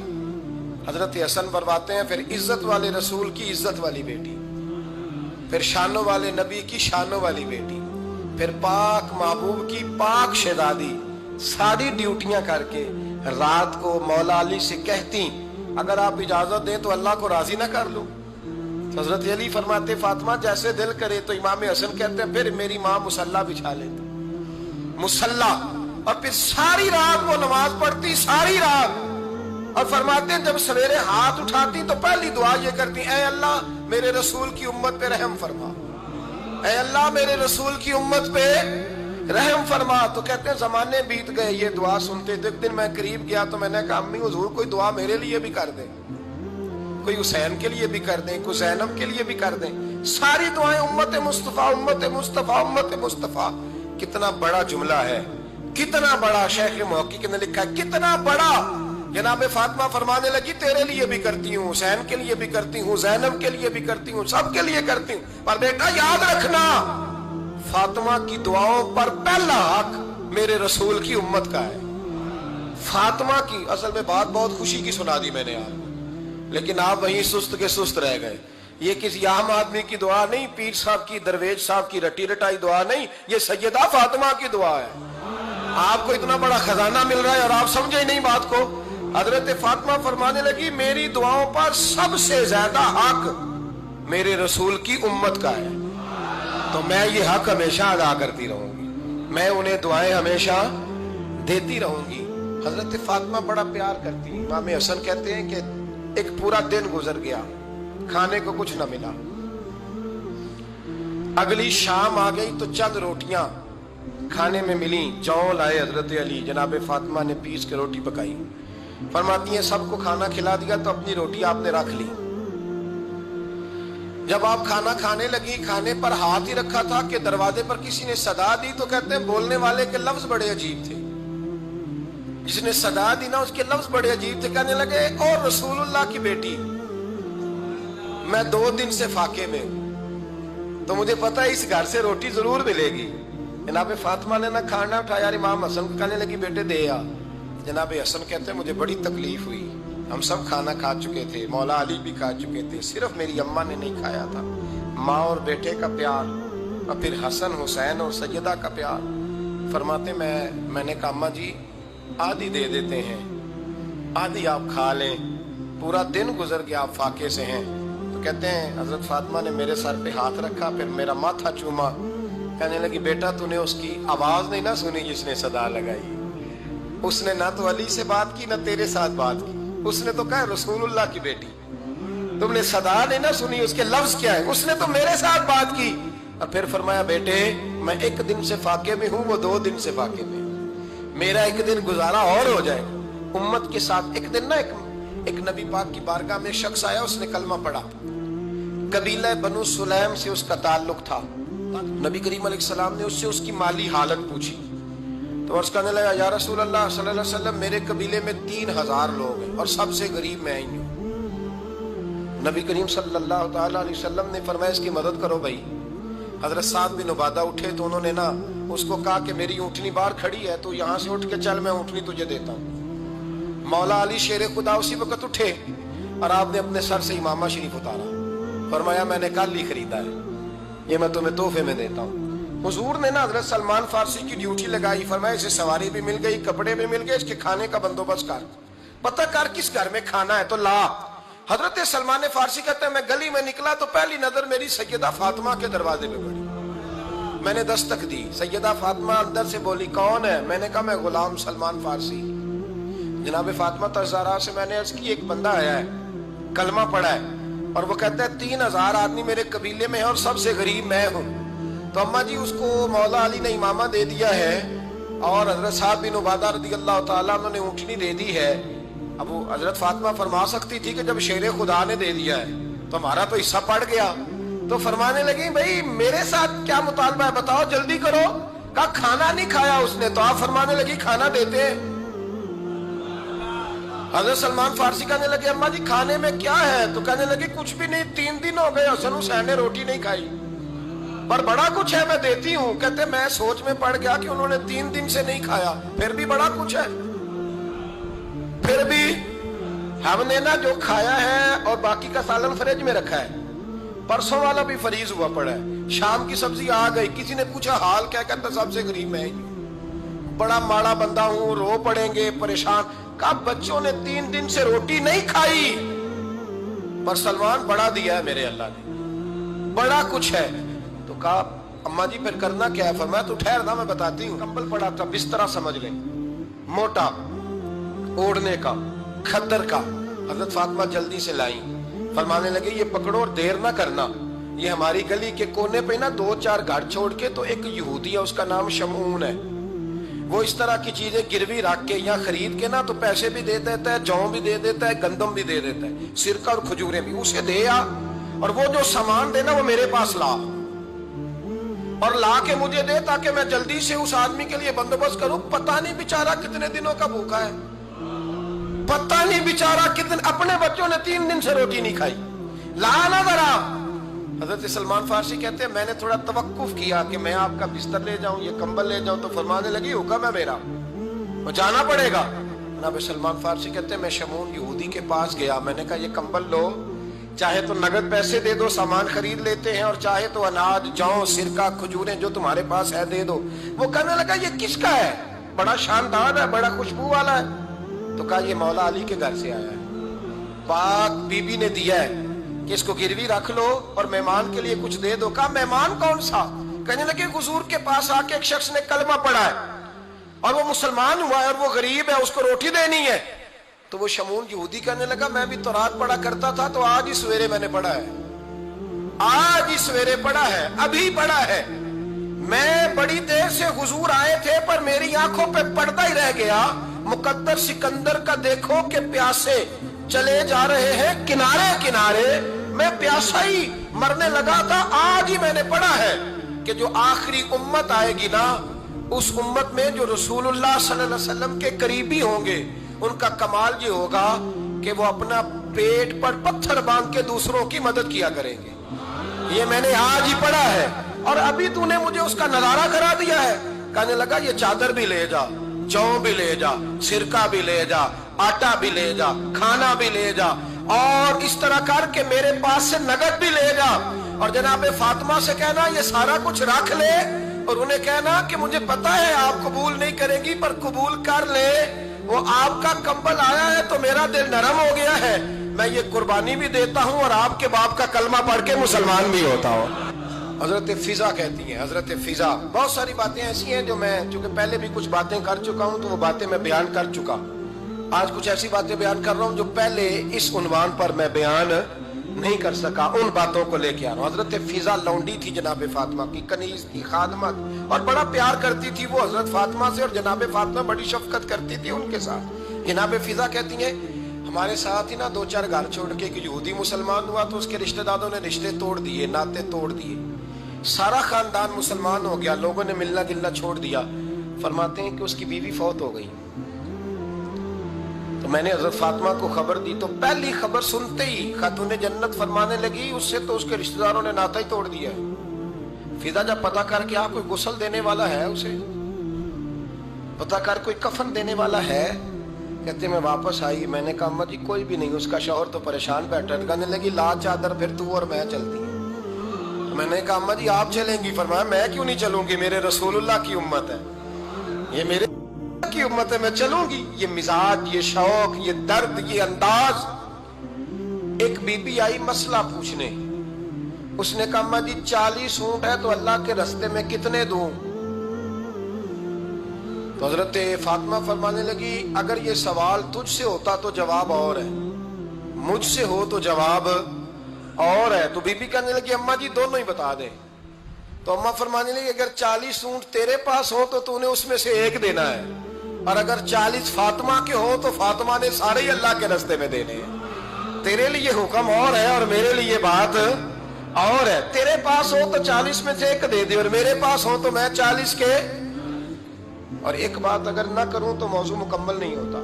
حضرت حسن فرماتے ہیں پھر عزت والے رسول کی عزت والی بیٹی، پھر شانوں والے نبی کی شانوں والی بیٹی، پھر پاک محبوب کی پاک شہزادی، ساری ڈیوٹیاں کر کے رات کو مولا علی سے کہتی اگر آپ اجازت دیں تو اللہ کو راضی نہ کر لوں؟ حضرت علی فرماتے فاطمہ جیسے دل کرے۔ تو امام حسن کہتے ہیں پھر میری ماں مصلی بچھا لیتی، مصلی، اور پھر ساری رات وہ نماز پڑھتی، ساری رات، اور فرماتے ہیں جب سویرے ہاتھ اٹھاتی تو پہلی دعا یہ کرتی اے اللہ میرے رسول کی امت پہ رحم فرما، اے اللہ میرے رسول کی امت پہ رحم فرما۔ تو کہتے ہیں زمانے بیت گئے یہ دعا سنتے، ایک دن میں قریب گیا تو میں نے کہا امی حضور کوئی دعا میرے لیے بھی کر دیں، کوئی حسین کے لیے بھی کر دیں، کوئی زینب کے لیے بھی کر دیں۔ ساری دعائیں امت مصطفیٰ امت مصطفیٰ امت مصطفیٰ۔ کتنا بڑا جملہ ہے، کتنا بڑا، شیخ محقق نے لکھا ہے کتنا بڑا۔ جناب فاطمہ فرمانے لگی تیرے لیے بھی کرتی ہوں، حسین کے لیے بھی کرتی ہوں، زینب کے لیے بھی کرتی ہوں، سب کے لیے کرتی ہوں، پر بیٹا یاد رکھنا فاطمہ کی دعاؤں پر پہلا حق میرے رسول کی امت کا ہے۔ فاطمہ کی اصل میں بات بہت خوشی کی سنا دی میں نے آپ، لیکن آپ وہیں سست کے سست رہ گئے۔ یہ کسی عام آدمی کی دعا نہیں، پیر صاحب کی، درویش صاحب کی رٹی رٹائی دعا نہیں، یہ سیدہ فاطمہ کی دعا ہے۔ آپ کو اتنا بڑا خزانہ مل رہا ہے اور آپ سمجھے ہی نہیں بات کو۔ حضرت فاطمہ فرمانے لگی میری دعاؤں پر سب سے زیادہ حق میرے رسول کی امت کا ہے، تو میں یہ حق ہمیشہ ادا کرتی رہوں گی، میں انہیں دعائیں ہمیشہ دیتی رہوں گی۔ حضرت فاطمہ بڑا پیار کرتی ہیں۔ امام حسن کہتے ہیں کہ ایک پورا دن گزر گیا، کھانے کو کچھ نہ ملا، اگلی شام آ گئی تو چند روٹیاں کھانے میں ملی، جوں لائے حضرت علی، جناب فاطمہ نے پیس کے روٹی پکائی، فرماتی ہیں سب کو کھانا کھلا دیا تو اپنی روٹی آپ نے رکھ لی۔ جب آپ کھانا کھانے لگی، کھانے پر ہاتھ ہی رکھا تھا کہ دروازے پر کسی نے صدا دی، تو کہتے ہیں بولنے والے کے لفظ بڑے عجیب تھے، جس نے صدا دی نا اس کے لفظ بڑے عجیب تھے، کہنے لگے اور رسول اللہ کی بیٹی، میں 2 دن سے فاقے میں ہوں، تو مجھے پتا ہے اس گھر سے روٹی ضرور ملے گی۔ جناب فاطمہ نے نہ کھانا اٹھایا، امام حسن کو کہنے لگی بیٹے دے آ۔ جناب حسن کہتے ہیں مجھے بڑی تکلیف ہوئی، ہم سب کھانا کھا چکے تھے، مولا علی بھی کھا چکے تھے، صرف میری اماں نے نہیں کھایا تھا۔ ماں اور بیٹے کا پیار، اور پھر حسن حسین اور سیدہ کا پیار۔ فرماتے میں نے کہا اماں جی آدھی دے دیتے ہیں، آدھی آپ کھا لیں، پورا دن گزر گیا آپ فاقے سے ہیں۔ تو کہتے ہیں حضرت فاطمہ نے میرے سر پہ ہاتھ رکھا، پھر میرا ماتھا چوما، کہنے لگی بیٹا تو نے اس کی آواز نہیں نہ سنی جس نے صدا لگائی، اس نے نہ تو علی سے بات کی نہ تیرے ساتھ بات کی، اس نے تو کہا رسول اللہ کی بیٹی، تم نے صدا نہیں نہ سنی، اس کے لفظ کیا ہے، اس نے تو میرے ساتھ بات کی۔ اور پھر فرمایا بیٹے میں 1 دن سے فاقے میں ہوں، وہ 2 دن سے فاقے میں، میرا 1 دن گزارا اور ہو جائے امت کے ساتھ۔ ایک دن نا ایک نبی پاک کی بارگاہ میں شخص آیا، اس نے کلمہ پڑھا، قبیلہ بنو سلیم سے اس کا تعلق تھا۔ نبی کریم علیہ السلام نے اس سے اس کی مالی حالت پوچھی، تو عرض کرنے لگا یا رسول اللہ صلی اللہ علیہ وسلم میرے قبیلے میں 3000 لوگ ہیں اور سب سے غریب میں ہی ہوں۔ نبی کریم صلی اللہ تعالی علیہ وسلم نے فرمایا اس کی مدد کرو بھائی۔ حضرت سعد بن عبادہ اٹھے تو انہوں نے نا اس کو کہا کہ میری اونٹنی باہر کھڑی ہے تو یہاں سے اٹھ کے چل، میں اونٹنی تجھے دیتا ہوں۔ مولا علی شیر خدا اسی وقت اٹھے اور آپ نے اپنے سر سے امامہ شریف اتارا، فرمایا میں نے کل ہی خریدا ہے، یہ میں تمہیں تحفے میں دیتا ہوں۔ حضور نے نا حضرت سلمان فارسی کی ڈیوٹی لگائی، فرمایا اسے سواری بھی مل گئی، کپڑے بھی مل گئے، اس کے کھانے کا بندوبست کر، پتہ کر کس گھر میں کھانا ہے تو لا۔ حضرت سلمان فارسی کہتے ہیں میں گلی میں نکلا تو پہلی نظر میری سیدہ فاطمہ کے دروازے پہ پڑی، میں نے دستک دی، سیدہ فاطمہ اندر سے بولی کون ہے؟ میں نے کہا میں غلام سلمان فارسی۔ جناب فاطمہ تزارہ سے میں نے عرض کی ایک بندہ آیا ہے، کلمہ پڑھا ہے، اور وہ کہتا ہے 3000 آدمی میرے قبیلے میں ہیں اور سب سے غریب میں ہوں۔ تو اماں جی اس کو مولا علی نے امامہ دے دیا ہے اور حضرت سعد بن عبادہ رضی اللہ تعالیٰ عنہ نے اونٹنی دے دی ہے۔ اب وہ حضرت فاطمہ فرما سکتی تھی کہ جب شیر خدا نے دے دیا ہے تو ہمارا تو حصہ پڑ گیا، تو فرمانے لگی بھئی میرے ساتھ کیا مطالبہ ہے بتاؤ جلدی کرو۔ کہا کھانا نہیں کھایا اس نے، تو آپ فرمانے لگی کھانا دیتے ہیں۔ حضرت سلمان فارسی کہنے لگے اماں جی کھانے میں کیا ہے؟ تو کہنے لگی کچھ بھی نہیں، 3 دن ہو گئے حسن حسین نے روٹی نہیں کھائی، پر بڑا کچھ ہے میں دیتی ہوں۔ کہتے میں سوچ میں پڑ گیا کہ انہوں نے 3 دن سے نہیں کھایا، پھر بھی بڑا کچھ ہے، پھر بھی ہم نے نا جو کھایا ہے اور باقی کا سالن فریج میں رکھا ہے، پرسوں والا بھی فریز ہوا پڑا ہے، شام کی سبزی آ گئی، کسی نے پوچھا حال کیا؟ کہتا سب سے غریب میں ہی بڑا ماڑا بندہ ہوں، رو پڑیں گے پریشان۔ کہا بچوں نے 3 دن سے روٹی نہیں کھائی، پر سلمان بڑا دیا ہے میرے اللہ نے، بڑا کچھ ہے۔ تو کہا اماں جی پھر کرنا کیا ہے؟ فرمایا تو ٹھہر نا میں بتاتی ہوں۔ کمبل پڑا تھا، بسترا سمجھ لیں، موٹا اوڑھنے کا، کھدر کا، حضرت فاطمہ جلدی سے لائیں، فرمانے لگے یہ پکڑو اور دیر نہ کرنا، یہ ہماری گلی کے کونے پہ نا 2-4 گھر چھوڑ کے تو ایک یہودی ہے اس کا نام شمعون ہے، وہ اس طرح کی چیزیں گروی رکھ کے یا خرید کے نا تو پیسے بھی دے دیتا ہے، جوں بھی دے دیتا ہے، گندم بھی دے دیتا ہے، سرکہ اور کھجوریں بھی، اسے دے آ اور وہ جو سامان دینا وہ میرے پاس لا اور لا کے مجھے دے تاکہ میں جلدی سے اس آدمی کے لیے بندوبست کروں۔ پتہ نہیں بیچارہ کتنے دنوں کا بھوکا ہے، پتہ نہیں بیچارہ کتنے، اپنے بچوں نے 3 دن سے روٹی نہیں کھائی، لا نہ ذرا۔ حضرت سلمان فارسی کہتے ہیں میں نے تھوڑا توقف کیا کہ میں آپ کا بستر لے جاؤں، یہ کمبل لے جاؤں، تو فرمانے لگی حکم ہے میرا، وہ جانا پڑے گا۔ جناب سلمان فارسی کہتے ہیں میں شمعون یہودی کے پاس گیا، میں نے کہا یہ کمبل لو، چاہے تو نگد پیسے دے دو، سامان خرید لیتے ہیں، اور چاہے تو اناج، جوں، سرکہ، کھجوریں جو تمہارے پاس ہے دے دو۔ وہ کہنے لگا یہ کس کا ہے؟ بڑا شاندار ہے، بڑا خوشبو والا ہے۔ تو کہا یہ مولا علی کے گھر سے آیا ہے، پاک بی بی نے دیا ہے اس کو گروی رکھ لو اور مہمان کے لیے کچھ دے دو. کہا مہمان کون سا؟ کہنے لگے حضور کے پاس آ کے ایک شخص نے کلمہ پڑھا ہے اور وہ مسلمان ہوا ہے اور وہ غریب ہے, اس کو روٹی دینی ہے. تو وہ شمون یہودی کہنے لگا میں بھی تورات پڑھا کرتا تھا, تو آج ہی سویرے میں نے پڑھا ہے, آج ہی سویرے پڑھا ہے, ابھی پڑھا ہے. میں بڑی دیر سے حضور آئے تھے پر میری آنکھوں پہ پردہ ہی رہ گیا. مقدر سکندر کا دیکھو کہ پیاسے چلے جا رہے ہیں کنارے کنارے, میں پیاسا ہی مرنے لگا تھا, آج ہی میں نے پڑھا ہے کہ جو آخری امت آئے گی نا, اس امت میں جو رسول اللہ صلی اللہ علیہ وسلم کے قریبی ہوں گے, ان کا کمال یہ ہوگا کہ وہ اپنا پیٹ پر پتھر باندھ کے دوسروں کی مدد کیا کریں گے. یہ میں نے آج ہی پڑھا ہے اور ابھی تو نے مجھے اس کا نظارہ کرا دیا ہے. کہنے لگا یہ چادر بھی لے جا, جو بھی لے جا, سرکہ بھی لے جا, آٹا بھی لے جا, کھانا بھی لے جا, اور اس طرح کر کے میرے پاس سے نقد بھی لے جا, اور جناب فاطمہ سے کہنا یہ سارا کچھ رکھ لے, اور انہیں کہنا کہ مجھے پتا ہے آپ قبول نہیں کریں گی پر قبول کر لے, وہ آپ کا کمبل آیا ہے تو میرا دل نرم ہو گیا ہے, میں یہ قربانی بھی دیتا ہوں اور آپ کے باپ کا کلمہ پڑھ کے مسلمان بھی ہوتا ہوں. حضرت فضا کہتی ہیں, حضرت فضا. بہت ساری باتیں ایسی ہیں جو میں چونکہ پہلے بھی کچھ باتیں کر چکا ہوں تو وہ باتیں میں بیان کر چکا. آج کچھ ایسی باتیں بیان کر رہا ہوں جو پہلے اس عنوان پر میں بیان نہیں کر سکا, ان باتوں کو لے کے آ رہا ہوں. حضرت فضا لونڈی تھی جناب فاطمہ کی, کنیز تھی, خادمت, اور بڑا پیار کرتی تھی وہ حضرت فاطمہ سے, اور جناب فاطمہ بڑی شفقت کرتی تھی ان کے ساتھ. جناب فضا کہتی ہیں ہمارے ساتھ ہی نا دو چار گھر چھوڑ کے ایک یہودی مسلمان ہوا تو اس کے رشتہ داروں نے رشتے توڑ دیے, ناطے توڑ دیے, سارا خاندان مسلمان ہو گیا, لوگوں نے ملنا گلنا چھوڑ دیا. فرماتے ہیں کہ اس کی بیوی فوت ہو گئی. تو میں نے حضرت فاطمہ کو خبر دی تو پہلی خبر سنتے ہی خاتون جنت فرمانے لگی اس سے تو اس کے رشتہ داروں نے ناتا ہی توڑ دیا ہے. فضا جب پتا کر کے کوئی غسل دینے والا ہے, اسے پتا کر کوئی کفن دینے والا ہے, کہتے میں واپس آئی. میں نے کہا اما جی کوئی بھی نہیں, اس کا شوہر تو پریشان بیٹھا ہے. کہنے لگی لا چادر پھر تو اور میں چلتی ہیں. میں نے کہا اما جی آپ چلیں گی؟ فرمایا میں کیوں نہیں چلوں گی, میرے رسول اللہ کی امت ہے, یہ میرے کی امت ہے, میں چلوں گی. یہ مزاج, یہ شوق, یہ درد, یہ انداز. ایک بی بی آئی مسئلہ پوچھنے, اس نے کہا اما جی 40 اونٹ ہے تو اللہ کے رستے میں کتنے دوں؟ تو حضرت فاطمہ فرمانے لگی اگر یہ سوال تجھ سے ہوتا تو جواب اور ہے, مجھ سے ہو تو جواب اور ہے. تو بی بی کہنے لگی اما جی دونوں ہی بتا دیں. تو اما فرمانے لگی اگر 40 اونٹ تیرے پاس ہو تو نے اس میں سے ایک دینا ہے, اور اگر 40 فاطمہ کے ہو تو فاطمہ نے سارے ہی اللہ کے رستے میں دینے ہیں. تیرے لیے حکم اور ہے اور میرے لیے بات اور ہے. تیرے پاس ہو تو 40 میں سے ایک دے دے, اور میرے پاس ہو تو میں 40 کے. اور ایک بات اگر نہ کروں تو موضوع مکمل نہیں ہوتا.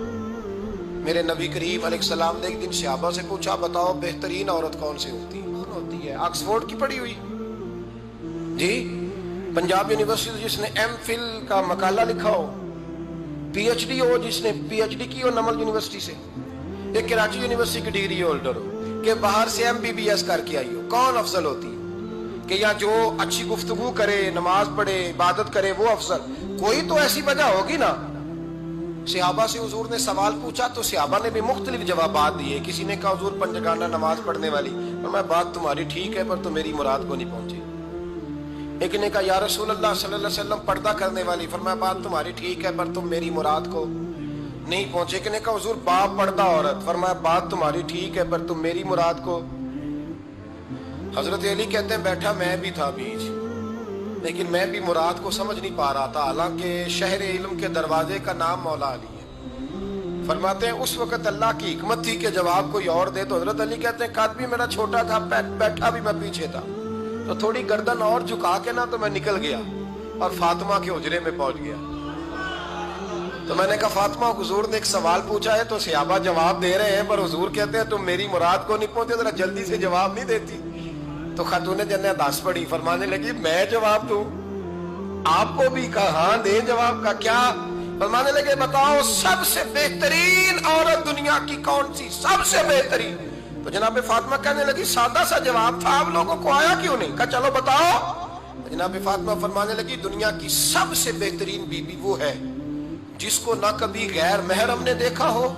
میرے نبی کریم علیہ السلام نے ایک دن صحابہ سے پوچھا بتاؤ بہترین عورت کون سی ہوتی ہے؟ کون ہوتی ہے؟ آکسفورڈ کی پڑھی ہوئی جی, پنجاب یونیورسٹی جس نے ایم فل کا مقالہ لکھا ہو, پی ایچ ڈی ہو جس نے پی ایچ ڈی کی ہو نمل یونیورسٹی سے, ایک کراچی یونیورسٹی کی ڈگری ہولڈر ہو, کہ باہر سے ایم بی بی ایس کر کے آئی ہو. کون افضل ہوتی ہے؟ کہ یا جو اچھی گفتگو کرے, نماز پڑھے, عبادت کرے وہ افضل؟ کوئی تو ایسی وجہ ہوگی نا. صحابہ سے حضور نے سوال پوچھا تو صحابہ نے بھی مختلف جوابات دیے. کسی نے کہا حضور پنجگانہ نماز پڑھنے والی, اور میں بات تمہاری ٹھیک ہے پر تو میری مراد کو نہیں پہنچی. ایک نے کہا یا رسول اللہ صلی اللہ علیہ وسلم پردہ کرنے والی, فرمایا بات تمہاری ٹھیک ہے پر تم میری مراد کو نہیں پہنچے. ایک نے کہا حضور باپ پردہ عورت, فرمایا بات تمہاری ٹھیک ہے پر تم میری مراد کو. حضرت علی کہتے ہیں بیٹھا میں بھی تھا بیچ, لیکن میں بھی مراد کو سمجھ نہیں پا رہا تھا, حالانکہ شہر علم کے دروازے کا نام مولا علی ہے. فرماتے ہیں اس وقت اللہ کی حکمت تھی کہ جواب کوئی اور دے. تو حضرت علی کہتے ہیں قد بھی میرا چھوٹا تھا, بیٹھا بھی میں پیچھے تھا, تو تھوڑی گردن اور جھکا کے نا تو میں نکل گیا اور فاطمہ کے حجرے میں پہنچ گیا. تو میں نے کہا فاطمہ حضور نے ایک سوال پوچھا ہے تو صحابہ جواب دے رہے ہیں پر حضور کہتے ہیں تم میری مراد کو نہیں پہنچے, ذرا جلدی سے جواب نہیں دیتی. تو خاتون جنت داس پڑی, فرمانے لگی میں جواب دوں؟ آپ کو بھی کہا ہاں دے جواب کا کیا. فرمانے لگے بتاؤ سب سے بہترین عورت دنیا کی کون سی, سب سے بہترین. تو جناب فاطمہ کہنے لگی سادہ سا جواب تھا, آپ لوگوں کو آیا کیوں نہیں؟ کہا چلو بتاؤ. جناب فاطمہ فرمانے لگی دنیا کی سب سے بہترین بیوی وہ ہے جس کو نہ کبھی غیر محرم نے دیکھا ہو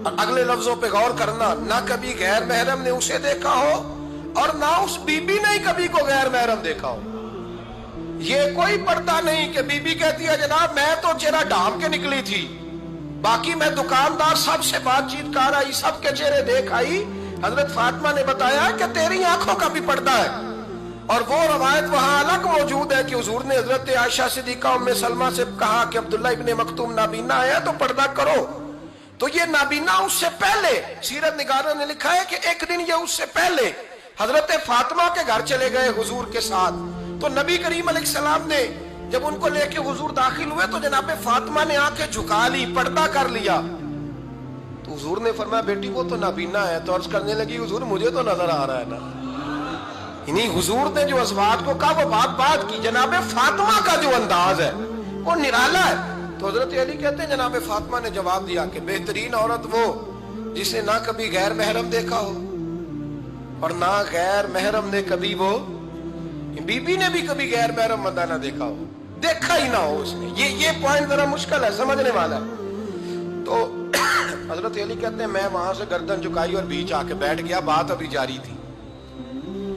اور اگلے لفظوں پہ غور کرنا، نہ کبھی غیر محرم نے اسے دیکھا ہو اور نہ اس بی بی نے کبھی کو غیر محرم دیکھا ہو۔ یہ کوئی پردہ نہیں کہ بی بی کہتی ہے جناب میں تو چہرہ ڈھانپ کے نکلی تھی، باقی میں دکاندار سب سے بات چیت کر آئی، سب کے چہرے دیکھ آئی۔ حضرت فاطمہ نے بتایا کہ تیری آنکھوں کا بھی پردہ ہے۔ اور وہ روایت وہاں الگ موجود ہے کہ حضور نے حضرت عائشہ صدیقہ ام سلمہ سے کہا کہ عبداللہ ابن مکتوم نابینا ہے تو پردہ کرو۔ تو یہ نابینا اس سے پہلے، سیرت نگاروں نے لکھا ہے کہ ایک دن یہ اس سے پہلے حضرت فاطمہ کے گھر چلے گئے حضور کے ساتھ۔ تو نبی کریم علیہ السلام نے جب ان کو لے کے حضور داخل ہوئے تو جناب فاطمہ نے آنکھیں جھکا لی، پردہ کر لیا۔ تو حضور نے فرمایا بیٹی وہ تو نابینا ہے۔ تو عرض کرنے لگی حضور مجھے تو نظر آ رہا ہے نا۔ یعنی حضور نے جو ازواج کو کہا وہ بات کی، جناب فاطمہ کا جو انداز ہے وہ نرالا ہے۔ تو حضرت علی کہتے ہیں جناب فاطمہ نے جواب دیا کہ بہترین عورت وہ جسے نہ کبھی غیر محرم دیکھا ہو اور نہ غیر محرم نے کبھی، وہ بی بی نے بھی کبھی غیر محرم بندہ نہ دیکھا ہو، دیکھا ہی نہ ہو اس نے۔ یہ پوائنٹ ذرا مشکل ہے سمجھنے والا ہے۔ تو حضرت علی کہتے ہیں میں وہاں سے گردن جھکائی اور بیچ آ کے بیٹھ گیا، بات ابھی جاری تھی۔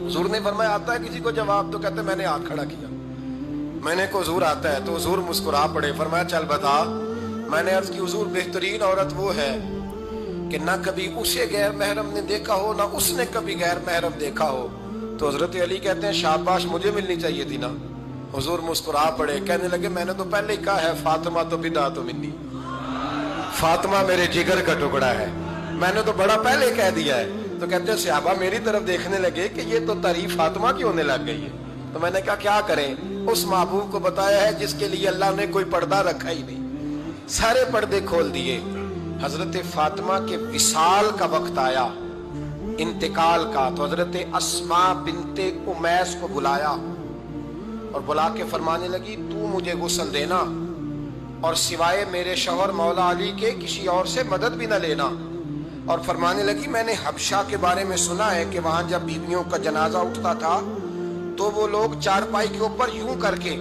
حضور نے فرمایا آتا ہے کسی کو جواب؟ تو کہتے ہیں میں نے ہاتھ کھڑا کیا، میں نے کو حضور آتا ہے۔ تو حضور مسکرا پڑے، فرمایا چل بتا۔ میں نے عرض کی حضور بہترین عورت وہ ہے کہ نہ کبھی اسے غیر محرم نے دیکھا ہو نہ اس نے کبھی غیر محرم دیکھا ہو۔ تو حضرت علی کہتے ہیں شاباش مجھے ملنی چاہیے تھی نا۔ حضور مسکرا پڑے، کہنے لگے میں نے تو پہلے ہی کہا ہے فاطمہ تو بدا تو منی، فاطمہ میرے جگر کا ٹکڑا ہے، میں نے تو بڑا پہلے کہہ دیا ہے۔ تو کہتے ہیں صحابہ میری طرف دیکھنے لگے کہ یہ تو تعریف فاطمہ کی ہونے لگ گئی ہے۔ تو میں نے کہا کیا کریں، اس محبوب کو بتایا ہے جس کے لیے اللہ نے کوئی پردہ رکھا ہی نہیں، سارے پردے کھول دیے۔ حضرت فاطمہ کے وصال کا وقت آیا، انتقال کا، تو حضرت اسماء بنت امیس کو بلایا اور بلا کے فرمانے لگی تو مجھے غسل دینا اور سوائے میرے شوہر مولا علی کے کسی اور سے مدد بھی نہ لینا۔ اور فرمانے لگی میں نے حبشہ کے بارے میں سنا ہے کہ وہاں جب بیویوں کا جنازہ اٹھتا تھا تو وہ لوگ چارپائی کے اوپر یوں کر کے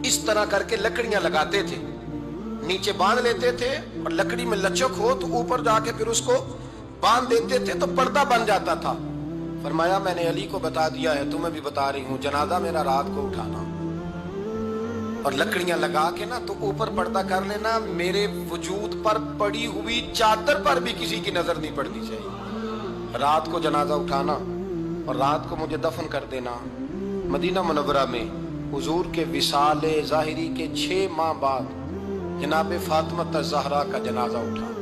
اس طرح کر کے لکڑیاں لگاتے تھے، نیچے باندھ لیتے تھے اور لکڑی میں لچک ہو تو اوپر جا کے پھر اس کو باندھ دیتے تھے تو پردہ بن جاتا تھا۔ فرمایا میں نے علی کو بتا دیا ہے، تمہیں بھی بتا رہی ہوں، جنازہ میرا رات کو اٹھانا اور لکڑیاں لگا کے نا تو اوپر پردہ کر لینا، میرے وجود پر پڑی ہوئی چادر پر بھی کسی کی نظر نہیں پڑنی چاہیے۔ رات کو جنازہ اٹھانا اور رات کو مجھے دفن کر دینا۔ مدینہ منورہ میں حضور کے وصال ظاہری کے 6 ماہ بعد جناب فاطمہ الزہرا کا جنازہ اٹھا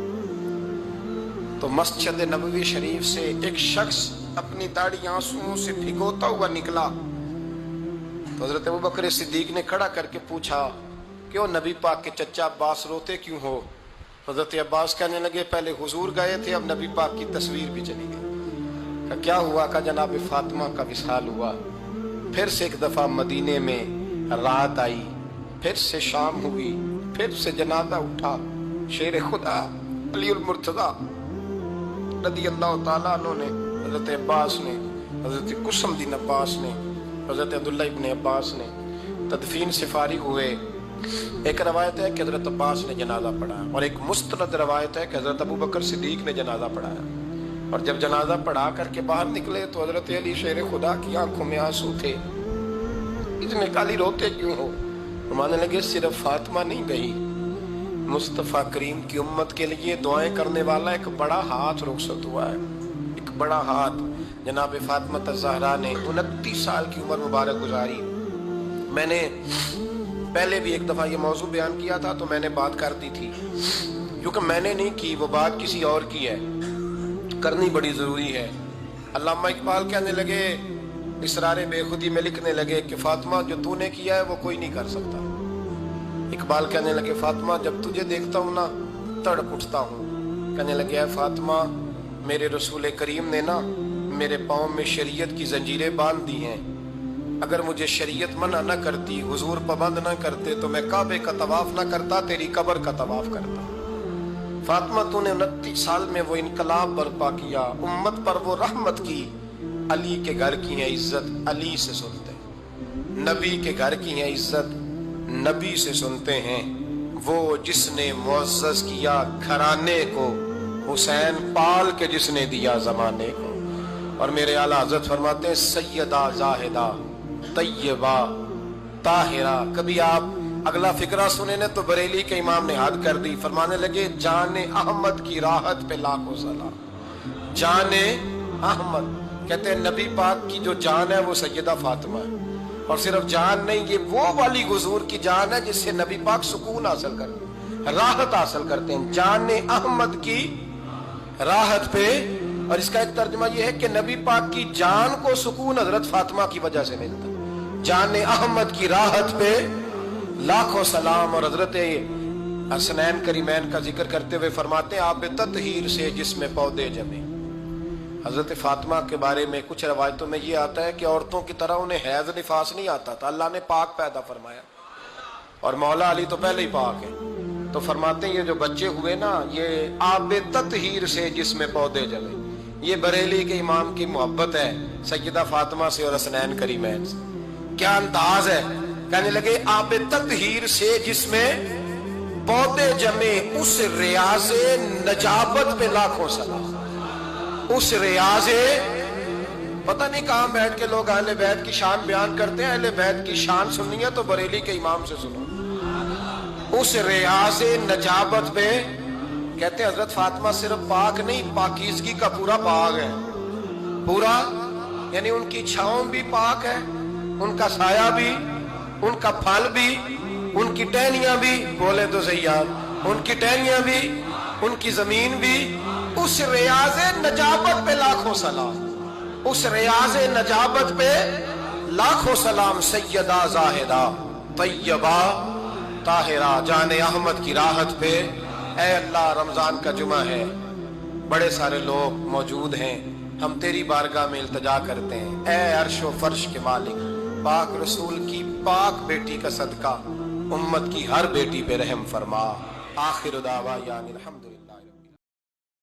تو مسجد نبوی شریف سے ایک شخص اپنی داڑھی آنسوؤں سے بھگوتا ہوا نکلا۔ تو حضرت ابوبکر صدیق نے کھڑا کر کے پوچھا کیوں نبی پاک کے چچا عباس روتے کیوں ہو؟ حضرت عباس کہنے لگے پہلے حضور گئے تھے، اب نبی پاک کی تصویر بھی چلی گئی۔ کہ کیا ہوا؟ کہ جناب فاطمہ کا وصال ہوا، پھر سے ایک دفعہ مدینے میں رات آئی، پھر سے شام ہوئی، پھر سے جنازہ اٹھا۔ شیر خدا علی المرتضیٰ رضی اللہ تعالیٰ عنہ نے، حضرت عباس نے، حضرت قسم بن عباس نے، حضرت عبداللہ ابن عباس نے تدفین سے فارغ ہوئے۔ ایک روایت ہے کہ حضرت عباس نے جنازہ پڑھایا اور ایک مستند روایت ہے کہ حضرت ابوبکر صدیق نے جنازہ پڑھایا۔ اور جب جنازہ پڑھا کر کے باہر نکلے تو حضرت علی شیر خدا کی آنکھوں میں آنسو تھے۔ اتنے کالی روتے کیوں ہو؟ فرمانے لگے صرف فاطمہ نہیں گئی، مصطفیٰ کریم کی امت کے لیے دعائیں کرنے والا ایک بڑا ہاتھ رخصت ہوا ہے، ایک بڑا ہاتھ۔ جناب فاطمہ الزہرا نے 29 سال کی عمر مبارک گزاری۔ میں نے پہلے بھی ایک دفعہ یہ موضوع بیان کیا تھا تو میں نے بات کر دی تھی، کیونکہ میں نے نہیں کی، وہ بات کسی اور کی ہے، کرنی بڑی ضروری ہے۔ علامہ اقبال کہنے لگے، اسرار بے خودی میں لکھنے لگے کہ فاطمہ جو تو نے کیا ہے وہ کوئی نہیں کر سکتا۔ اقبال کہنے لگے فاطمہ جب تجھے دیکھتا ہوں نا تڑپ اٹھتا ہوں۔ کہنے لگے اے فاطمہ میرے رسول کریم نے نا میرے پاؤں میں شریعت کی زنجیریں باندھ دی ہیں، اگر مجھے شریعت منع نہ کرتی، حضور پابند نہ کرتے تو میں کعبے کا طواف نہ کرتا، تیری قبر کا طواف کرتا۔ فاطمہ تو نے 29 سال میں وہ انقلاب برپا کیا، امت پر وہ رحمت کی۔ علی کے گھر کی ہے عزت علی سے سنتے ہیں، نبی کے گھر کی ہے عزت نبی سے سنتے ہیں۔ وہ جس نے معزز کیا گھرانے کو حسین پال کے جس نے دیا زمانے کو. اور میرے اعلیٰ حضرت فرماتے ہیں سیدہ زاہدہ طیبہ طاہرہ. کبھی آپ اگلا فقرہ سنے نے تو بریلی کے امام نے حد کر دی, فرمانے لگے جان احمد کی راحت پہ لاکھوں سلام. جان احمد کہتے ہیں نبی پاک کی جو جان ہے وہ سیدہ فاطمہ ہے, اور صرف جان نہیں, یہ وہ والی حضور کی جان ہے جس سے نبی پاک سکون حاصل کرتے ہیں, راحت حاصل کرتے ہیں. جان احمد کی راحت پہ. اور اس کا ایک ترجمہ یہ ہے کہ نبی پاک کی جان کو سکون حضرت فاطمہ کی وجہ سے ملتا. جان احمد کی راحت پہ لاکھوں سلام. اور حضرت حسنین کریمین کا ذکر کرتے ہوئے فرماتے ہیں آپ تطہیر سے جس میں پودے جمے. حضرت فاطمہ کے بارے میں کچھ روایتوں میں یہ آتا ہے کہ عورتوں کی طرح انہیں حیض نفاس نہیں آتا تھا, اللہ نے پاک پیدا فرمایا, اور مولا علی تو پہلے ہی پاک ہے. تو فرماتے ہیں یہ جو بچے ہوئے نا یہ آب تطہیر سے جس میں پودے جمے. یہ بریلی کے امام کی محبت ہے سیدہ فاطمہ سے اور حسنین کریمین سے. کیا انداز ہے, کہنے لگے آب تطہیر سے جس میں پودے جمے, اس ریاض نجابت پہ لاکھوں سلام. اس ریاض, پتہ نہیں کہاں بیٹھ کے لوگ اہل بیت کی شان بیان کرتے ہیں, اہل بیت کی شان سننی ہے تو بریلی کے امام سے سنو. اس ریاض نجابت پہ کہتے ہیں حضرت فاطمہ صرف پاک نہیں, پاکیزگی کا پورا باغ ہے, پورا. یعنی ان کی چھاؤں بھی پاک ہے, ان کا سایہ بھی, ان کا پھل بھی, ان کی ٹہنیاں بھی, بولے تو صحیح یار, ان کی ٹہنیاں بھی, ان کی زمین بھی. اس ریاض نجابت پہ لاکھوں سلام, اس ریاض نجابت پہ لاکھوں سلام. سیدہ زاہدہ طیبہ طاہرہ جان احمد کی راحت پہ. اے اللہ رمضان کا جمعہ ہے, بڑے سارے لوگ موجود ہیں, ہم تیری بارگاہ میں التجا کرتے ہیں اے عرش و فرش کے مالک, پاک رسول کی پاک بیٹی کا صدقہ امت کی ہر بیٹی پہ رحم فرما. آخر دعوانا الحمدللہ.